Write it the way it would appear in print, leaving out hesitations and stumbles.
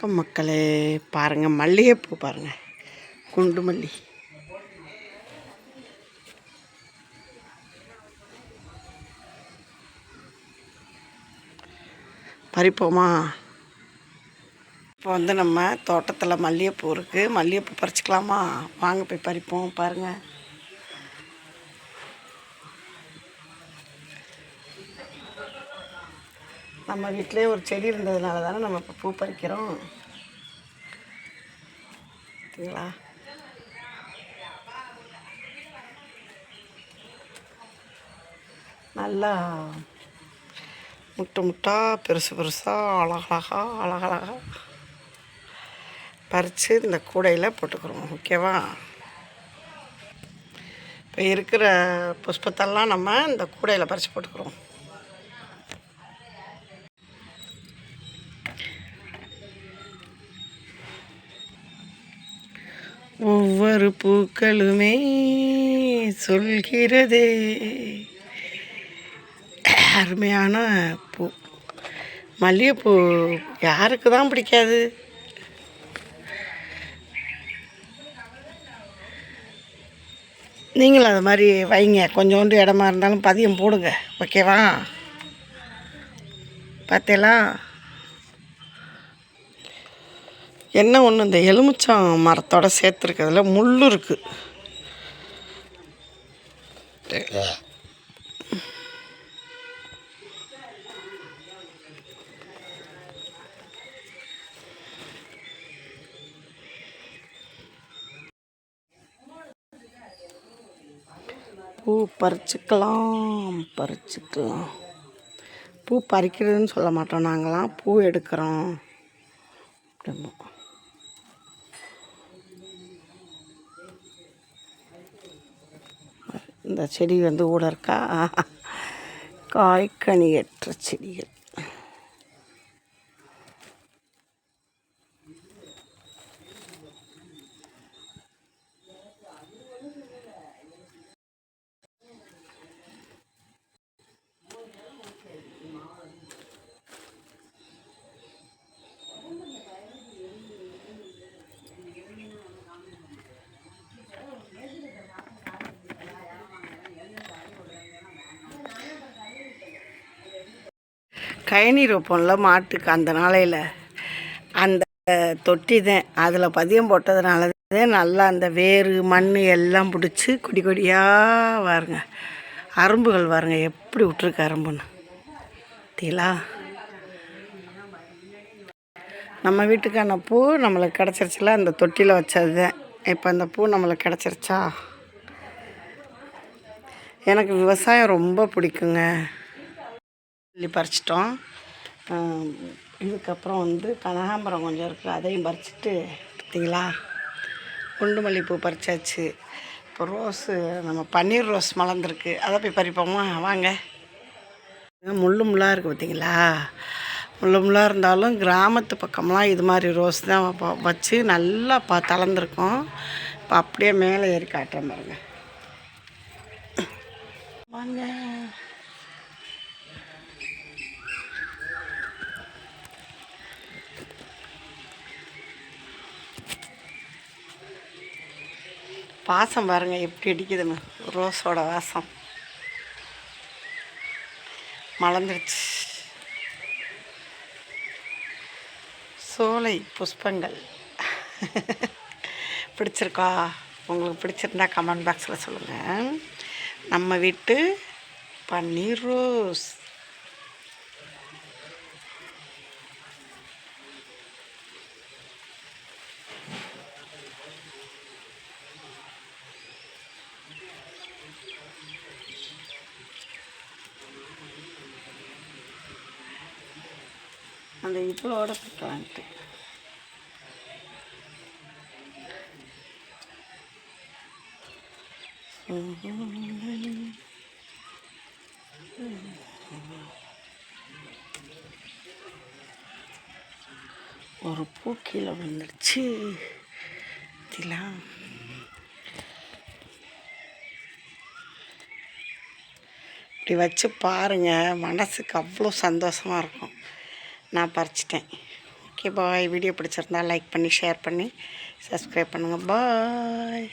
வணக்கம் மக்களே. பாருங்கள், மல்லிகைப்பூ பாருங்கள், குண்டு மல்லி. பறிப்போமா? இப்போ நம்ம தோட்டத்தில் மல்லிகைப்பூ இருக்குது. மல்லிகைப்பூ பறிச்சிக்கலாமா? வாங்க போய் பறிப்போம். பாருங்கள், நம்ம வீட்டிலே ஒரு செடி இருந்ததுனால தானே நம்ம இப்போ பூ பறிக்கிறோம். சரிங்களா? நல்லா முட்டா பெருசு பெருசாக அழகழகாக பறித்து இந்த கூடையில் போட்டுக்கிறோம். ஓகேவா? இப்போ இருக்கிற புஷ்பத்தெல்லாம் நம்ம இந்த கூடையில் பறித்து போட்டுக்கிறோம். ஒவ்வொரு பூக்களுமே சொல்கிறதே. அருமையான பூ மல்லிகைப்பூ. யாருக்கு தான் பிடிக்காது? நீங்களும் அது மாதிரி வைங்க. கொஞ்சோண்டு இடமா இருந்தாலும் பதியம் போடுங்க. ஓகேவா? பார்த்தீங்களா? என்ன ஒன்று, இந்த எலுமிச்சம் மரத்தோடு சேர்த்துருக்கிறதுல முள் இருக்குது. பூ பறிச்சுக்கலாம். பூ பறிக்கிறதுன்னு சொல்ல மாட்டோம், நாங்களாம் பூ எடுக்கிறோம். இந்த செடி ஊட இருக்கா, காய்கனியற்ற செடிகள். கயனி வைப்போம்ல மாட்டுக்கு, அந்த நாளையில் அந்த தொட்டி தான், அதில் பதியம் போட்டதுனால தான் நல்லா அந்த வேறு மண் எல்லாம் பிடிச்சி கொடி கொடியாக வாருங்க. அரும்புகள் வாருங்க எப்படி விட்டுருக்கு அரும்புன்னு. தீலா, நம்ம வீட்டுக்கான பூ நம்மளுக்கு கிடச்சிருச்சுல, அந்த தொட்டியில் வச்சது தான். இப்போ அந்த பூ நம்மளுக்கு கிடச்சிருச்சா? எனக்கு விவசாயம் ரொம்ப பிடிக்குங்க. பறிச்சிட்டோம். இதுக்கப்புறம் கனகாம்பரம் கொஞ்சம் இருக்குது, அதையும் பறிச்சிட்டு. பார்த்தீங்களா, குண்டு மல்லிகைப்பூ பறிச்சாச்சு. இப்போ ரோஸு, நம்ம பன்னீர் ரோஸ் மலர்ந்துருக்கு, அதை போய் பறிப்போமா? வாங்க. முள்ளாக இருக்குது பார்த்தீங்களா? முள்ளாக இருந்தாலும் கிராமத்து பக்கம்லாம் இது மாதிரி ரோஸ் தான் வச்சு நல்லா தளர்ந்துருக்கும். இப்போ அப்படியே மேலே ஏறி காட்டுறேன் பாருங்க. வாங்க. வாசம் பாருங்கள் எப்படி அடிக்குதுன்னு, ரோஸோட வாசம். மலர்ந்துருச்சு. சோலை புஷ்பங்கள். பிடிச்சிருக்கா? உங்களுக்கு பிடிச்சிருந்தா கமெண்ட் பாக்ஸில் சொல்லுங்கள். நம்ம வீட்டு பன்னீர் ரோஸ். அந்த இதோட பிளான்ட்டு ஒரு பூ கீழே விழுந்துருச்சு. இப்படி வச்சு பாருங்கள், மனசுக்கு அவ்வளோ சந்தோஷமாக இருக்கும். நான் பறிச்சிட்டேன். Okay bye. வீடியோ பிடிச்சிருந்தா லைக் பண்ணி ஷேர் பண்ணி சப்ஸ்கிரைப் பண்ணுங்கள். பாய்.